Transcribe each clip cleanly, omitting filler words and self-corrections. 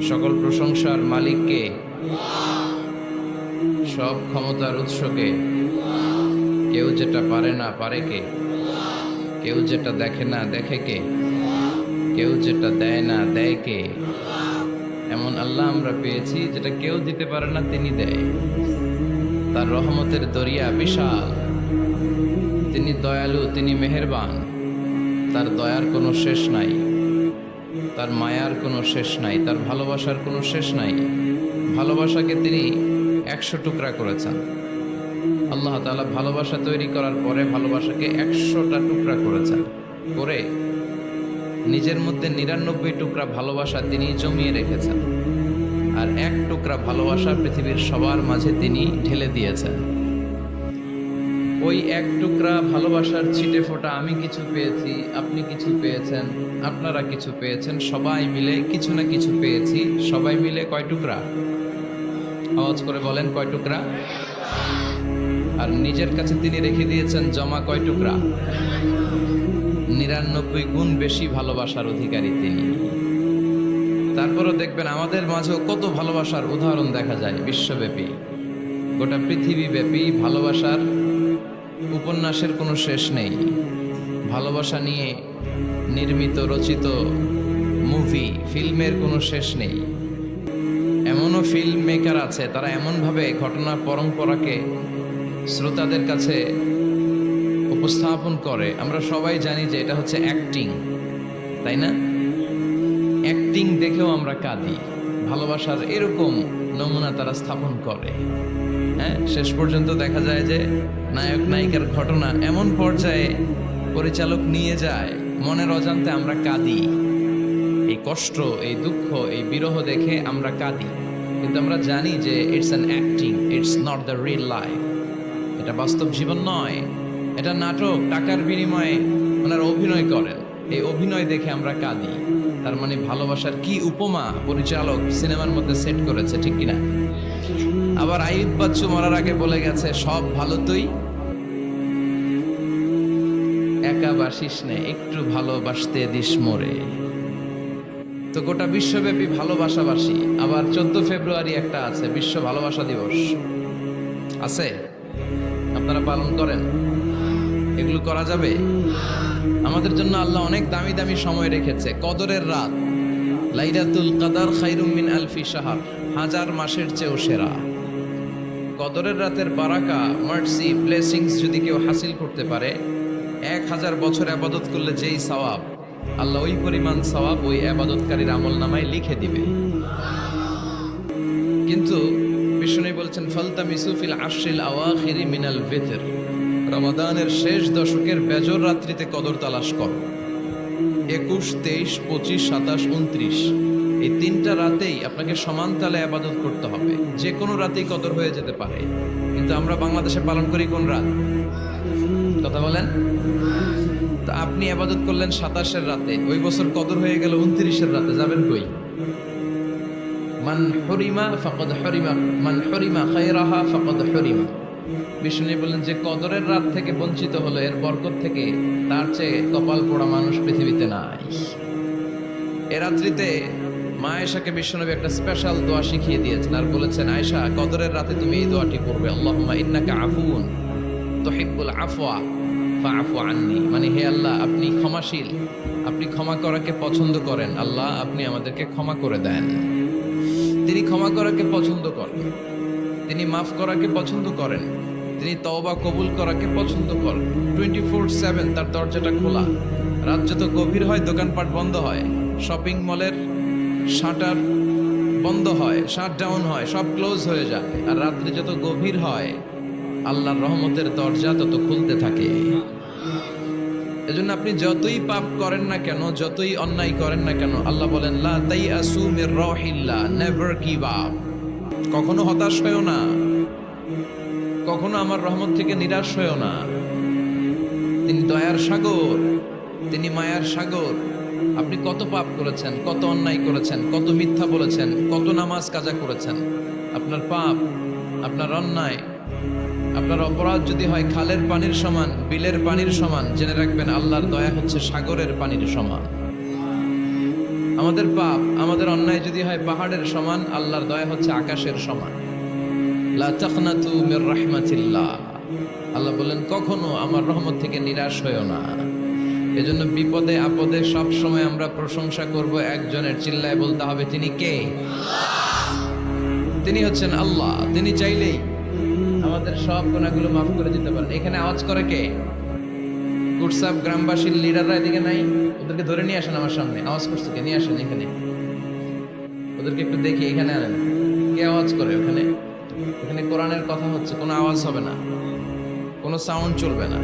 সকল প্রশংসার মালিককে, সব ক্ষমতার উৎসকে। কেউ যেটা পারে না পারে কে, কেউ যেটা দেখে না দেখে কে, কেউ যেটা দেয় না দেয় কে। এমন আল্লাহ আমরা পেয়েছি যেটা কেউ দিতে পারে না, তিনি দেয়। তার রহমতের দরিয়া বিশাল, তিনি দয়ালু, তিনি মেহেরবান। তার দয়ার কোনো শেষ নাই, তার মায়ার কোনো শেষ নাই, তার ভালোবাসার কোনো শেষ নাই। ভালোবাসাকে তিনি 100 টুকরা করেছেন। আল্লাহ তাআলা ভালোবাসা তৈরি করার পরে ভালোবাসাকে 100টা টুকরা করেছেন, করে নিজের মধ্যে 99 টুকরা ভালোবাসা তিনি জমিয়ে রেখেছেন, আর 1 টুকরা ভালোবাসা পৃথিবীর সবার মাঝে তিনি ঢেলে দিয়েছেন। ওই 1 টুকরা ভালোবাসার ছিটে ফোঁটা আমি কিছু পেয়েছি, আপনি কিছু পেয়েছেন, আপনারা কিছু পেয়েছেন, সবাই মিলে কিছু না কিছু পেয়েছি। সবাই মিলে কয় টুকরা? আওয়াজ করে বলেন, কয় টুকরা? আর নিজের কাছে তিনি রেখে দিয়েছেন জমা কয় টুকরা? 99 গুণ বেশি ভালোবাসার অধিকারী তিনি। তারপরও দেখবেন আমাদের মাঝেও কত ভালোবাসার উদাহরণ দেখা যায় বিশ্বব্যাপী, গোটা পৃথিবীব্যাপী। ভালোবাসার উপন্যাসের কোনো শেষ নেই। ভালোবাসা নিয়ে নির্মিত রচিত মুভি, ফিল্মের কোনো শেষ নেই। এমনও ফিল্ম মেকার আছে, তারা এমনভাবে ঘটনা পরম্পরাকে শ্রোতাদের কাছে উপস্থাপন করে, আমরা সবাই জানি যে এটা হচ্ছে অ্যাক্টিং, তাই না? অ্যাক্টিং দেখেও আমরা কাঁদি। ভালোবাসার এরকম নমুনা তারা স্থাপন করে। হ্যাঁ, শেষ পর্যন্ত দেখা যায় যে নায়ক নায়িকার ঘটনা এমন পর্যায়ে পরিচালক নিয়ে যায়, মনের অজান্তে আমরা কাঁদি। এই কষ্ট, এই দুঃখ, এই বিরহ দেখে আমরা কাঁদি, কিন্তু আমরা জানি যে it's an acting, it's not the real life. এটা বাস্তব জীবন নয়, এটা নাটক, টাকার বিনিময়ে ওনারা অভিনয় করেন। এই অভিনয় দেখে আমরা কাঁদি। তার মানে ভালোবাসার কি উপমা পরিচালক সিনেমার মধ্যে সেট করেছে, ঠিক কিনা? আবার আইয়ুব বাচ্চু মরার আগে বলে গেছে, সব ভালো তুই একা বাসিস নে, একটু ভালোবাসতে দিস মোরে। তো গোটা বিশ্বব্যাপী ভালোবাসাবাসী। আবার 14 ফেব্রুয়ারি একটা আছে, বিশ্ব ভালোবাসা দিবস আছে, আপনারা পালন করেন? এগুলো করা যাবে? আমাদের জন্য আল্লাহ অনেক দামি দামি সময় রেখেছে। কদরের রাত, লাইলাতুল কদর খায়রুম মিন আলফি শাহর, 1000 মাসের চেয়েও সেরা। কদরের রাতের বারাকা, মার্সি, ব্লেসিংস যদি কেউ হাসিল করতে পারে, 1000 বছর ইবাদত করলে যেই সওয়াব, আল্লাহ ওই পরিমাণ সওয়াব ওই ইবাদতকারীর আমলনামায় লিখে দিবে। কিন্তু বিষ্ণু বলছেন, ফালতামিসু ফিল আশরিল আওয়াখিরি মিনাল ভিতর, রমাদানের শেষ দশকের বেজর রাত্রিতে কদর তালাশ করো। 21, 23, 25, 27, 29 এই 3টা রাতেই আপনাকে সমান তালে ইবাদত করতে হবে। যে কোনো রাতেই কদর হয়ে যেতে পারে, কিন্তু আমরা বাংলাদেশে পালন করি কোন রাত? কথা বলেন। তো আপনি ইবাদত করলেন 27-এর রাতে, ওই বছর কদর হয়ে গেল 29-এর রাতে, যাবেন কই? মান হরিমা ফাকাদ হরিমা, মান হরিমা খায়রাহা ফাকাদ হরিমা। বিষ্ণু বললেন, যে কদরের রাত থেকে বঞ্চিত হলো, এর বরকত থেকে তার চেয়ে কপাল পোড়া মানুষ পৃথিবীতে নাই। এ রাত্রিতে মা আয়েশাকে বিশ্বনবী একটা স্পেশাল দোয়া শিখিয়ে দিয়েছেন, আর বলেছেন, আয়েশা, কদরের রাতে তুমি এই দোয়াটি করবে, আল্লাহুম্মা ইন্নাকা আফুউন তুহিব্বুল আফওয়া ফাআফু আন্নি। মানে, হে আল্লাহ, আপনি ক্ষমাশীল, আপনি ক্ষমা করাকে পছন্দ করেন। আল্লাহ, আপনি আমাদেরকে ক্ষমা করে দেন। তিনি ক্ষমা করাকে পছন্দ করেন, তিনি মাফ করাকে পছন্দ করেন, তিনি তওবা কবুল করাকে পছন্দ করেন। 24/7 তার দরজাটা খোলা। রাত যত গভীর হয় দোকানপাট বন্ধ হয়, শপিং মলের শাটার বন্ধ হয়, শাটডাউন হয়, সব ক্লোজ হয়ে যায়। আর রাত্রি যত গভীর হয় আল্লাহর রহমতের দরজা তত খুলতে থাকে। এজন্য আপনি যতই পাপ করেন না কেন, যতই অন্যায় করেন না কেন, আল্লাহ বলেন, লা তাইয়াসু মির রাহিল্লাহ, নেভার গিভ আপ। কখনো হতাশ হয়েও না, কখনো আমার রহমত থেকে নিরাশ হয়েও না। তিনি দয়ার সাগর, তিনি মায়ার সাগর। আপনি কত পাপ করেছেন, কত অন্যায় করেছেন, কত মিথ্যা বলেছেন, কত নামাজ কাজা করেছেন, আপনার পাপ, আপনার অন্যায়, আপনার অপরাধ যদি হয় খালের পানির সমান, বিলের পানির সমান, জেনে রাখবেন আল্লাহর দয়া হচ্ছে সাগরের পানির সমান। আমাদের পাপ, আমাদের অন্যায় যদি হয় পাহাড়ের সমান, আল্লাহর দয়া হচ্ছে আকাশের সমান। লা তাকনাতু মির রাহমাতিল্লাহ, আল্লাহ বলেন কখনো আমার রহমত থেকে নিরাশ হইও না। এজন্য বিপদে আপদে সব সময় আমরা প্রশংসা করব একজনের, চিল্লায় বলতে হবে তিনি কে? তিনি হচ্ছেন আল্লাহ। তিনি চাইলেই আমাদের সব গুনাহগুলো মাফ করে দিতে পারেন। এখানে আওয়াজ করে কে? গুডসাপ গ্রামবাসীর লিডাররা এদিকে নাই? ওদেরকে ধরে নিয়ে আসেন আমার সামনে। আওয়াজ করছে কে? নিয়ে আসেন এখানে, ওদেরকে একটু দেখি। এখানে আনেন। কে আওয়াজ করে ওখানে? এখানে কোরআনের কথা হচ্ছে, কোনো আওয়াজ হবে না, কোনো সাউন্ড চলবে না।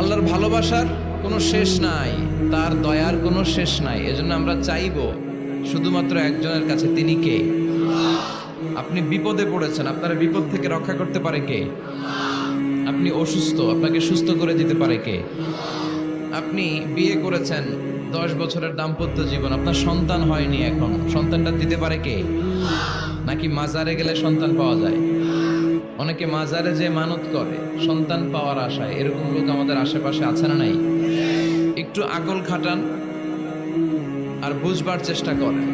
আল্লাহর ভালোবাসার কোনো শেষ নাই, তার দয়ার কোনো শেষ নাই। এজন্য আমরা চাইবো শুধুমাত্র একজনের কাছে, তিনি কে? আপনি বিপদে পড়েছেন, আপনার বিপদ থেকে রক্ষা করতে পারে কে? আপনি অসুস্থ, আপনাকে সুস্থ করে দিতে পারে কে? আপনি বিয়ে করেছেন, 10 বছরের দাম্পত্য জীবন, আপনার সন্তান হয়নি, এখন সন্তানটা দিতে পারে কে? নাকি মাজারে গেলে সন্তান পাওয়া যায়? অনেকে মাজারে যে মানত করে সন্তান পাওয়ার আশায়, এরকম লোক আমাদের আশেপাশে আছে না নাই? একটু আকল খাটান আর বুঝবার চেষ্টা করেন।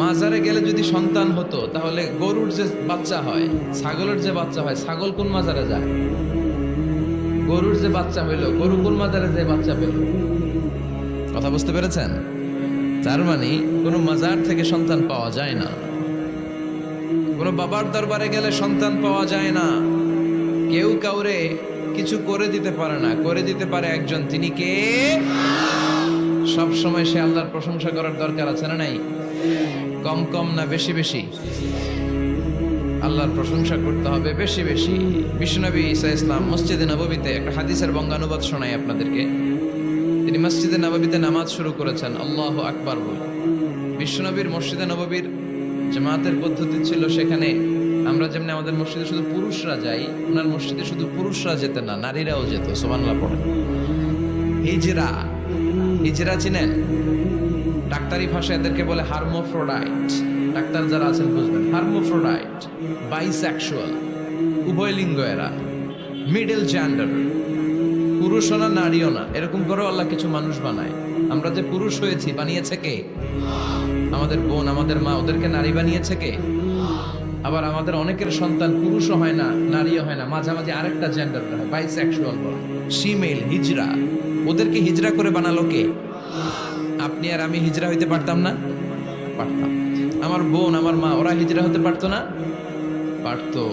মাজারে গেলে যদি সন্তান হতো, তাহলে গরুর যে বাচ্চা হয়, ছাগলের যে বাচ্চা হয়, ছাগল কোন মাজারে যায়? গরুর যে বাচ্চা হইল, গরু কোন মাজারে যে বাচ্চা পেল? কথা বুঝতে পেরেছেন? তার মানে কোনো মাজার থেকে সন্তান পাওয়া যায় না। কোনো বাবার দরবারে গেলে সন্তান পাওয়া যায় না। কেউ কাউরে কিছু করে দিতে পারে না, করে দিতে পারে একজন, তিনি কে? সব সময় সে আল্লাহর প্রশংসা করার দরকার আছে না নাই? কম কম না বেশি বেশি? আল্লাহর প্রশংসা করতে হবে বেশি বেশি। বিশ্বনবী ঈসা ইসলাম মসজিদে নববীতে একটা হাদিসের বঙ্গানুবাদ শোনাই আপনাদেরকে। তিনি মসজিদে নববীতে নামাজ শুরু করেছেন আল্লাহু আকবার বলে। বিশ্বনবীর মসজিদে নববীর জামাতের পদ্ধতি ছিল, সেখানে আমরা যেমনি আমাদের মসজিদে শুধু পুরুষরা যাই, ওনার মসজিদে শুধু পুরুষরা যেতেন না, নারীরাও যেত। সুবহানাল্লাহ পড়েন। হিজরা, হিজরা চিনেন? ডাক্তারি ভাষায় এদেরকে বলে হার্মোফ্রোডাইট। ডাক্তার যারা আছেন বুঝবেন। হার্মোফ্রোডাইট, বাইসেক্সুয়াল, উভয় লিঙ্গ এরা, মিডল জেন্ডার, পুরুষও না নারীও না, এরকম করেও আল্লাহ কিছু মানুষ বানায়। আমরা যে পুরুষ হয়েছি, বানিয়েছে কে? আমাদের বোন, আমাদের মা, ওদেরকে নারী বানিয়েছে কে? আবার আমাদের অনেকের সন্তান পুরুষও হয় না, নারীও হয় না, মাঝামাঝি আরেকটা জেন্ডার হয়, বাইসেক্সুয়াল বলে, শিমেল, হিজরা। ওদেরকে হিজরা করে বানালো কে? আপনি আর আমি হিজরা হইতে পারতাম না? পারতাম। আমার বোন, আমার মা, ওরা হিজরা হতে পারতো না? পারতো।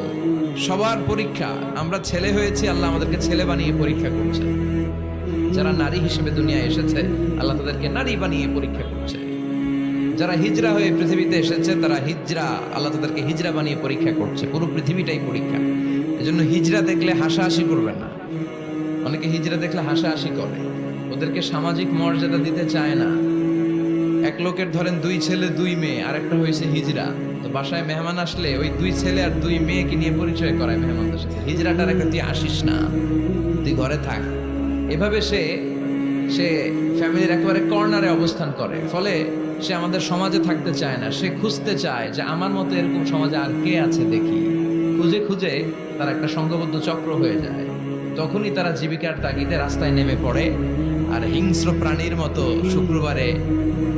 সবার পরীক্ষা। আমরা ছেলে হয়েছি, আল্লাহ আমাদেরকে ছেলে বানিয়ে পরীক্ষা করছে। যারা নারী হিসেবে দুনিয়ায় এসেছে, আল্লাহ তাদেরকে নারী বানিয়ে পরীক্ষা করছে। যারা হিজরা হয়ে পৃথিবীতে এসেছে, তারা হিজরা, আল্লাহ তাদেরকে হিজরা বানিয়ে পরীক্ষা করছে। পুরো পৃথিবীটাই পরীক্ষা। এজন্য হিজরা দেখলে হাসাহাসি করবেন না। অনেকে হিজরা দেখলে হাসাহাসি করে, ওদেরকে সামাজিক মর্যাদা দিতে চায় না। এক লোকের ধরেন 2 ছেলে 2 মেয়ে, আর একটা হয়েছে হিজরা। তো বাসায় মেহমান আসলে ওই 2 ছেলে আর 2 মেয়েকে নিয়ে পরিচয় করায় মেহমানদের সাথে। হিজরাটার একটা, তুই আসিস না, তুই ঘরে থাক। এভাবে সে ফ্যামিলির একেবারে কর্নারে অবস্থান করে। ফলে সে আমাদের সমাজে থাকতে চায় না। সে খুঁজতে চায় যে আমার মতো এরকম সমাজে আর কে আছে দেখি। খুঁজে খুঁজে তার একটা সংঘবদ্ধ চক্র হয়ে যায়। তখনই তারা জীবিকার তাগিদে রাস্তায় নেমে পড়ে। আর হিংস্র প্রাণীর মতো শুক্রবারে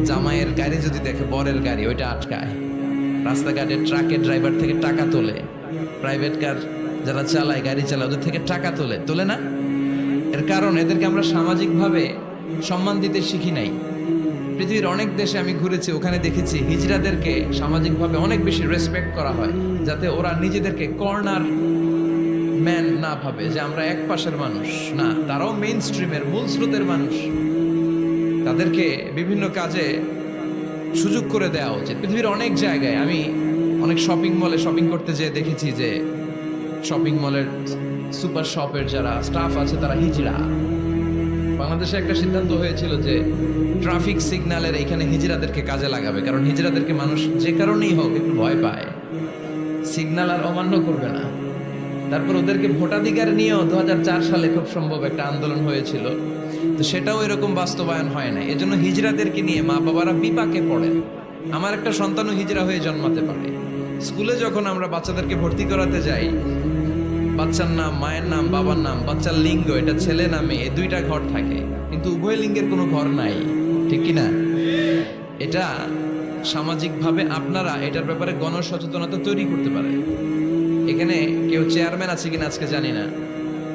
জামাইয়ের গাড়ি যদি দেখে, বরের গাড়ি, ওইটা আটকায়। রাস্তাঘাটে ট্রাকের ড্রাইভার থেকে টাকা তোলে, প্রাইভেট কার যারা চালায়, গাড়ি চালায়, ওদের থেকে টাকা তোলে না? এর কারণ এদেরকে আমরা সামাজিকভাবে সম্মান দিতে শিখি নাই। পৃথিবীর অনেক দেশে আমি ঘুরেছি, ওখানে দেখেছি হিজড়াদেরকে সামাজিকভাবে অনেক বেশি রেসপেক্ট করা হয়, যাতে ওরা নিজেদেরকে কর্নার ম্যান না ভাবে যে আমরা এক পাশের মানুষ। না, তারাও মেইন স্ট্রিমের, মূল স্রোতের মানুষ। তাদেরকে বিভিন্ন কাজে সুযোগ করে দেওয়া উচিত। পৃথিবীর অনেক জায়গায় আমি অনেক শপিং মলে শপিং করতে যেয়ে দেখেছি যে শপিং মলের সুপার শপের যারা স্টাফ আছে তারা হিজড়া। বাংলাদেশে একটা সিদ্ধান্ত হয়েছিল যে ট্রাফিক সিগন্যালের এইখানে হিজড়াদেরকে কাজে লাগাবে, কারণ হিজড়াদেরকে মানুষ যে কারণেই হোক একটু ভয় পায়, সিগন্যাল আর অমান্য করবে না। তারপর ওদেরকে ভোটাধিকার নিয়েও 2004 সালে খুব সম্ভব একটা আন্দোলন হয়েছিল, তো সেটাও এরকম বাস্তবায়ন হয় না। এজন্য হিজড়াদেরকে নিয়ে মা বাবারা বিপাকে পড়েন। আমার একটা সন্তানও হিজড়া হয়ে জন্মাতে পারে। স্কুলে যখন আমরা বাচ্চাদেরকে ভর্তি করাতে যাই, বাচ্চার নাম, মায়ের নাম, বাবার নাম, বাচ্চার লিঙ্গ, এটা ছেলে না মেয়ে, এই 2টা ঘর থাকে, কিন্তু উভয় লিঙ্গের কোনো ঘর নাই, ঠিক কিনা? এটা সামাজিকভাবে আপনারা এটার ব্যাপারে গণসচেতনতা তৈরি করতে পারেন। এখানে কেউ চেয়ারম্যান আছে কিনা আজকে জানি না,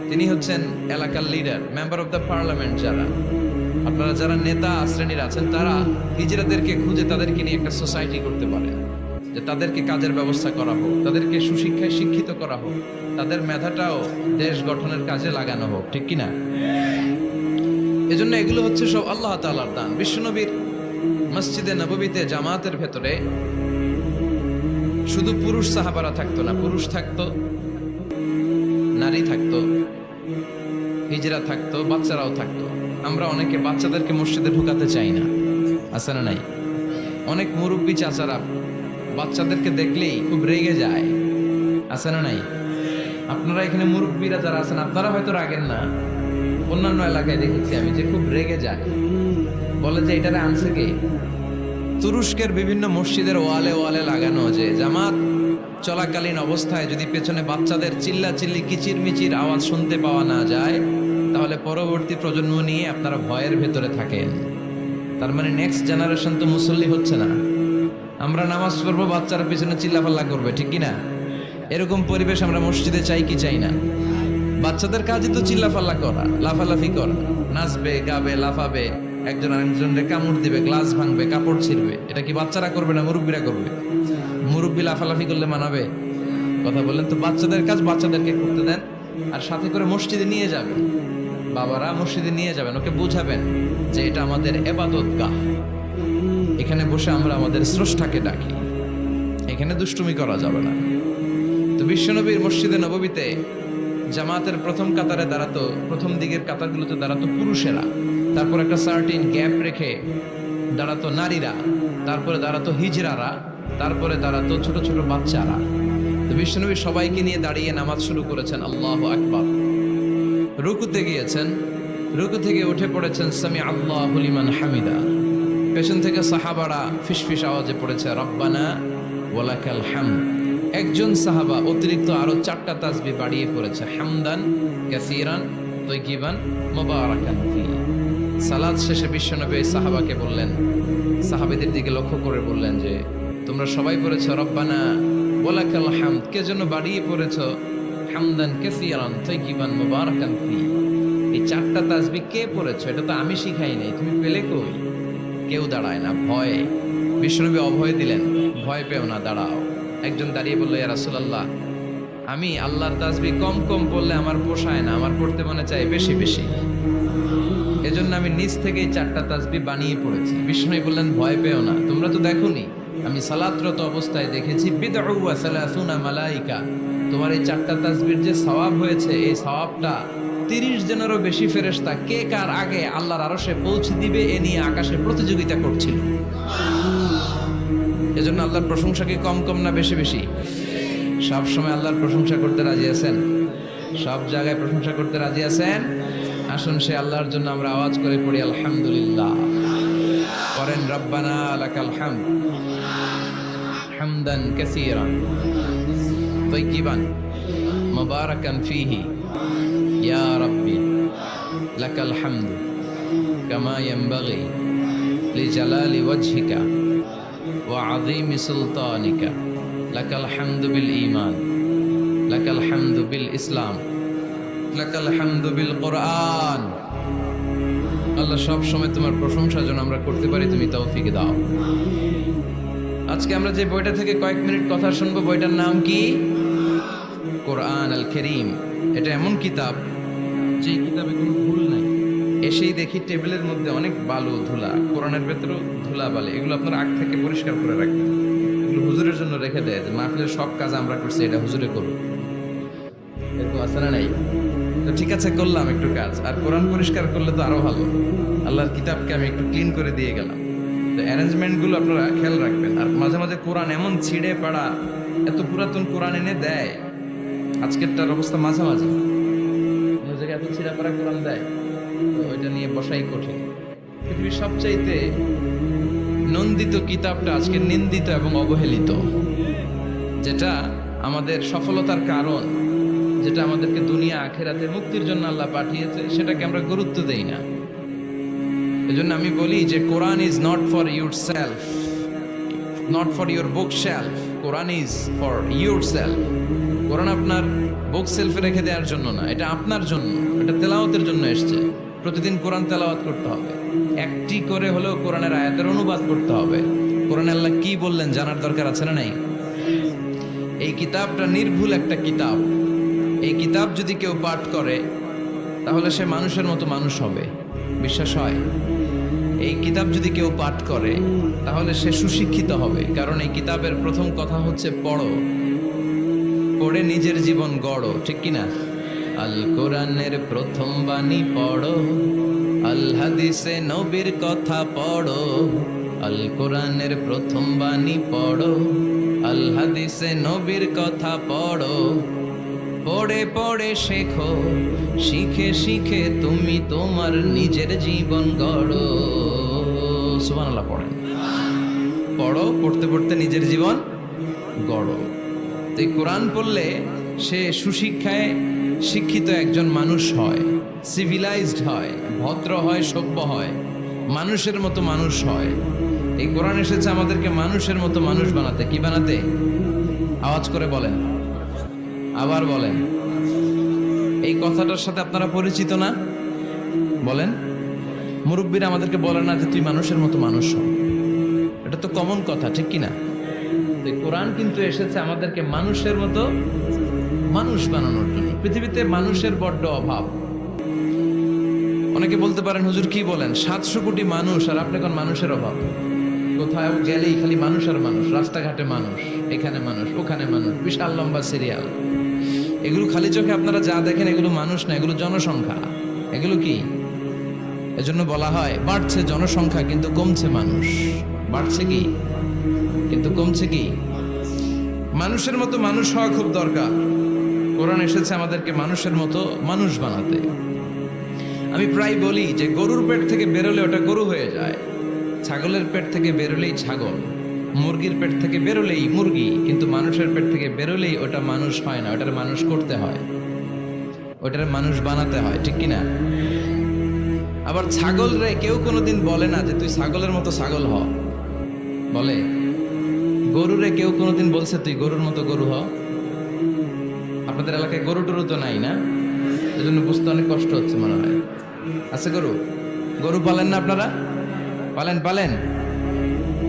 তিনি হচ্ছেন এলাকার leader, member of the parliament. আপনারা যারা নেতা শ্রেণীর আছেন তারা হিজড়াদেরকে খুঁজে তাদেরকে নিয়ে একটা সোসাইটি করতে পারে, যে তাদেরকে কাজের ব্যবস্থা করা হোক, তাদেরকে সুশিক্ষায় শিক্ষিত করা হোক, তাদের মেধাটাও দেশ গঠনের কাজে লাগানো হোক, ঠিক কিনা? এজন্য এগুলো হচ্ছে সব আল্লাহ তাআলার দান। বিশ্বনবীর মসজিদে নববীতে জামাতের ভেতরে শুধু পুরুষ সাহাবারা থাকতো না, পুরুষ থাকতো, নারী থাকতো, হিজরা থাকতো, বাচ্চারাও থাকতো। আমরা অনেকে বাচ্চাদেরকে মসজিদে ঢুকাতে চাই না, আছে না নাই? অনেক মুরব্বী চাচারা বাচ্চাদেরকে দেখলেই খুব রেগে যায়, আছে না নাই? আপনারা এখানে মুরব্বীরা যারা আছেন আপনারা হয়তো রাগেন না, অন্যান্য এলাকায় দেখেছি আমি যে খুব রেগে যায়, বলে যে এটারে আনছে কে? তুরস্কের বিভিন্ন মসজিদের ওয়ালে ওয়ালে লাগানো যে জামাত চলাকালীন অবস্থায় যদি পেছনে বাচ্চাদের চিল্লাচিল্লি কিচিরমিচির আওয়াজ শুনতে পাওয়া না যায়, তাহলে পরবর্তী প্রজন্ম নিয়ে আপনারা ভয়ের ভেতরে থাকেন। তার মানে নেক্সট জেনারেশন তো মুসল্লি হচ্ছে না। আমরা নামাজ পড়বো, বাচ্চারা পেছনে চিল্লাপাল্লা করবে, ঠিক কিনা? এরকম পরিবেশ আমরা মসজিদে চাই কি চাই না? বাচ্চাদের কাজই তো চিল্লাপাল্লা করা, লাফালাফি করা, নাচবে, গাবে, লাফাবে, একজন আরেকজনকে কামড় দিবে, গ্লাস ভাঙবে, কাপড় ছিঁড়বে। এটা কি বাচ্চারা করবে না মুরব্বীরা করবে? মুরব্বী লাফালাফি করলে মানাবে? কথা বললেন তো। বাচ্চাদের কাজ বাচ্চাদেরকে করতে দেন, আর সাথে করে মসজিদে নিয়ে যাবেন, বাবারা মসজিদে নিয়ে যাবেন, ওকে বুঝাবেন যে এটা আমাদের ইবাদতগাহ, এখানে বসে আমরা আমাদের স্রষ্টাকে ডাকি, এখানে দুষ্টুমি করা যাবে না। তো বিশ্বনবীর মসজিদে নববীতে জামাতের প্রথম কাতারে দাঁড়াতো, প্রথম দিকের কাতারগুলোতে দাঁড়াতো পুরুষেরা, তারপর একটা সার্টিন গ্যাপ রেখে দাঁড়াতো নারীরা, তারপরে দাঁড়াতো হিজড়ারা, তারপরে দাঁড়াতো ছোট ছোট বাচ্চারা। তো বিশ্বনবী সবাইকে নিয়ে দাঁড়িয়ে নামাজ শুরু করেছেন, আল্লাহু আকবার। রুকুতে গিয়েছেন, রুকু থেকে উঠে পড়েছেন সামি আল্লাহু লিমান হামিদা। পেছন থেকে সাহাবারা ফিসফিস আওয়াজে পড়েছে রব্বানা ওয়ালাকাল হামদ। একজন সাহাবা অতিরিক্ত আরো 4টা তাসবিহ বাড়িয়ে পড়েছে, হামদান কাসীরান তাইয়িবান মুবারাকান ফি। সালাত শেষে বিশ্বনবী সাহাবাকে বললেন, সাহাবীদের দিকে লক্ষ্য করে বললেন যে তোমরা সবাই পড়েছো রব্বানা ওয়ালাকাল হামদ, কে জন্য বাড়িয়ে পড়েছো হামদান কাসীরান তাইয়িবান মুবারাকান ফি? এই 4টা তাসবিহ কে পড়েছো? এটা তো আমি শিখাই নাই, তুমি পেলে কই? কেউ দাঁড়ায় না, ভয়ে। বিশ্বনবী অভয় দিলেন, ভয় পেও না, দাঁড়াও। একজন দাঁড়িয়ে বলল, ইয়া রাসূলুল্লাহ, আমি আল্লাহর তাসবিহ কম কম পড়লে আমার পোষায় না, আমার পড়তে মনে চাই বেশি বেশি, এজন্য আমি নিজ থেকেই 4টা তাসবিহ বানিয়ে পড়েছি। বিষ্ণু বললেন, ভয় পেও না, তোমরা তো দেখোনি, আমি সালাতরত অবস্থায় দেখেছি বিদউ ওয়া সালাসুনা মালাইকা, তোমার এই 4টা তাসবিহর যে সওয়াব হয়েছে, এই সওয়াবটা 30 জনেরও বেশি ফেরেশতা কে কার আগে আল্লাহর আরশে পৌঁছে দিবে এ নিয়ে আকাশে প্রতিযোগিতা করছিল। এজন্য আল্লাহর প্রশংসা কি কম কম না বেশি বেশি? সব সময় আল্লাহর প্রশংসা করতে রাজি আছেন? সব জায়গায় প্রশংসা করতে রাজি আছেন? আসুন সে আল্লাহর জন্য আমরা আওয়াজ করে পড়ি আলহামদুলিল্লাহ। করেন রব্বানা লাকাল হামদ হামদান কাসীরান তাইয়িবান মুবারাকান ফীহি ইয়া রাব্বি লাকাল হামদু কামা ইয়ানবাগি লিজালালি ওয়াজহিকা ওয়া আযীমি সুলতানিকা লাকাল হামদু বিল ঈমান লাকাল হামদু বিল ইসলাম লাকাল হামদু বিল কোরআন। আল্লাহ সব সময় তোমার প্রশংসা যেন আমরা করতে পারি, তুমি তৌফিক দাও। আজকে আমরা যে বইটা থেকে কয়েক মিনিট কথা শুনবো, বইটার নাম কি? কোরআন আল কারীম। এটা এমন কিতাব যে কিতাবে কোনো ভুল নাই। এসেই দেখি টেবিলের মধ্যে অনেক বালু ধুলা, কোরআনের ভেতরেও ধুলা বালি, এগুলো আপনারা আগ থেকে পরিষ্কার করে রাখবেন। এগুলো হুজুরের জন্য রেখে দেয় যে মাহফিলের সব কাজ আমরা করছি, এটা হুজুরে করুন, এরকম আছে না নাই? তো ঠিক আছে, করলাম একটু কাজ, আর কোরআন পরিষ্কার করলে তো আরো ভালো। আল্লাহর কিতাবকে আমি একটু ক্লিন করে দিয়ে গেলাম। তো অ্যারেঞ্জমেন্টগুলো আপনারা খেয়াল রাখবেন। আর মাঝে মাঝে কোরআন এমন ছিঁড়ে পাড়া, এত পুরাতন কোরআন এনে দেয়, আজকেরটার অবস্থা মাঝামাঝি, জায়গায় এত ছিঁড়া পাড়া কোরআন দেয়, তো ওইটা নিয়ে বসাই কঠিন। পৃথিবীর সবচাইতে নন্দিত কিতাবটা আজকে নিন্দিত এবং অবহেলিত, যেটা আমাদের সফলতার কারণ, যেটা আমাদেরকে দুনিয়া আখেরাতে মুক্তির জন্য আল্লাহ পাঠিয়েছে, সেটাকে আমরা গুরুত্ব দেই না। এজন্য আমি বলি যে Quran is not for your self, not for your book shelf, Quran is for your self. Quran আপনার বুক সেলফে রেখে দেওয়ার জন্য না, এটা আপনার জন্য, এটা তেলাওয়াতের জন্য এসছে। প্রতিদিন কোরআন তেলাওয়াত করতে হবে, একটি করে হলেও কোরআনের আয়াতের অনুবাদ করতে হবে। কোরআন আল্লাহ কি বললেন জানার দরকার আছে না নাই? এই কিতাবটা নির্ভুল একটা কিতাব। এই কিতাব যদি কেউ পাঠ করে তাহলে সে মানুষের মতো মানুষ হবে, বিশ্বাস হয়? এই কিতাব যদি কেউ পাঠ করে তাহলে সে সুশিক্ষিত হবে, কারণ এই কিতাবের প্রথম কথা হচ্ছে পড়ো, পড়ে নিজের জীবন গড়ো, ঠিক কিনা? আল কোরআনের প্রথম বাণী পড়ো, আল হাদিসে নবীর কথা পড়ো। আল কোরআনের প্রথম বাণী পড়ো, আল হাদিসে নবীর কথা পড়ো। পড়ে পড়ে শেখো, শিখে শিখে তুমি তোমার নিজের জীবন গড়ো। সুবহানাল্লাহ পড়েন। পড়ো, পড়তে পড়তে নিজের জীবন গড়ো। তো এই কোরআন পড়লে সে সুশিক্ষায় শিক্ষিত একজন মানুষ হয়, সিভিলাইজড হয়, ভদ্র হয়, সভ্য হয়, মানুষের মতো মানুষ হয়। এই কোরআন এসেছে আমাদেরকে মানুষের মতো মানুষ বানাতে। কি বানাতে? আওয়াজ করে বলেন, আবার বলেন। এই কথাটার সাথে আপনারা পরিচিত না? বলেন। মুরব্বীরা আমাদেরকে বলে না যে তুই মানুষের মতো মানুষ হ, এটা তো কমন কথা, ঠিক কিনা? তো কোরআন কিন্তু এসেছে আমাদেরকে মানুষের মতো মানুষ বানানোর জন্য। পৃথিবীতে মানুষের বড্ড অভাব। অনেকে বলতে পারেন হুজুর কি বলেন, 700 কোটি মানুষ আর আপনি কোন মানুষের অভাব? কোথাও গেলেই খালি মানুষ আর মানুষ, রাস্তাঘাটে মানুষ, এখানে মানুষ, ওখানে মানুষ, বিশাল লম্বা সিরিয়াল। এগুলো খালি চোখে আপনারা যা দেখেন এগুলো মানুষ না, এগুলো জনসংখ্যা। এগুলো কি? এজন্য বলা হয় বাড়ছে জনসংখ্যা কিন্তু কমছে মানুষ। বাড়ছে কি কিন্তু কমছে কি? মানুষের মতো মানুষ হওয়া খুব দরকার। কোরআন এসেছে আমাদেরকে মানুষের মতো মানুষ বানাতে। আমি প্রায় বলি যে গরুর পেট থেকে বেরোলে ওটা গরু হয়ে যায়, ছাগলের পেট থেকে বেরোলেই ছাগল, মুরগির পেট থেকে বেরোলেই মুরগি, কিন্তু মানুষের পেট থেকে বেরোলেই ওটা মানুষ হয় না, ওটার মানুষ করতে হয়, ওটার মানুষ বানাতে হয়, ঠিক কিনা? আবার ছাগল রে কেউ কোনোদিন বলে না যে তুই ছাগলের মতো ছাগল হ, বলে? গরুরে কেউ কোনোদিন বলছে তুই গরুর মতো গরু হ? আপনাদের এলাকায় গরু টরু তো নাই না, এজন্য বুঝতে অনেক কষ্ট হচ্ছে মনে হয়। আছে গরু? গরু পালেন না আপনারা? পালেন? পালেন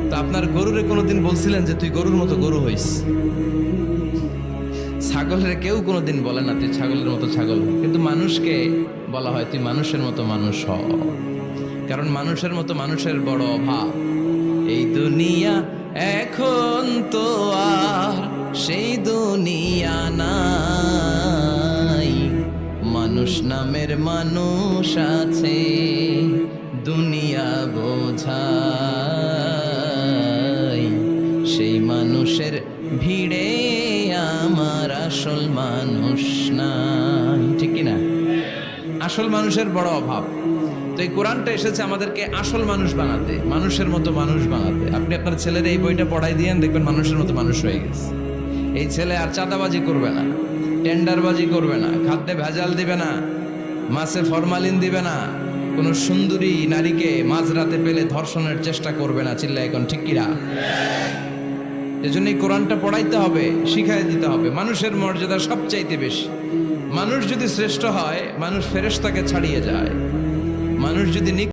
তো আপনার গরুরে কোনোদিন বলছিলেন যে তুই গরুর মতো গরু হইস? ছাগলের কেউ কোনোদিন বলে না তুই ছাগলের মতো ছাগল হ, কিন্তু মানুষকে বলা হয় তুই মানুষের মতো মানুষ হ, কারণ মানুষের মতো মানুষের বড় অভাব। এই দুনিয়া এখন তো আর সেই দুনিয়া নাই, মানুষ নামের মানুষ আছে দুনিয়া বোঝাই, সেই মানুষের ভিড়ে আমার আসল মানুষ নাই, ঠিক কিনা? আসল মানুষের বড় অভাব। তো এই কোরআনটা এসেছে আমাদেরকে আসল মানুষ বানাতে, মানুষের মতো মানুষ বানাতে। আপনি আপনার ছেলের এই বইটা পড়াই দিয়েন, দেখবেন মানুষের মতো মানুষ হয়ে গেছে। এই ছেলে আর চাঁদাবাজি করবে না, টেন্ডারবাজি করবে না, খাদ্যে ভেজাল দিবে না, মাছে ফরমালিন দিবে না, কোনো সুন্দরী নারীকে মাঝরাতে পেলে ধর্ষণের চেষ্টা করবে না। চিল্লা এখন ঠিক কিরা? এজন্য এই কোরআনটা পড়াইতে হবে, শিখাই দিতে হবে। মানুষের মর্যাদা সবচাইতে বেশি। মানুষ যদি শ্রেষ্ঠ হয়, মানুষ ফেরেশতাকে ছাড়িয়ে যায়। মানুষ যদি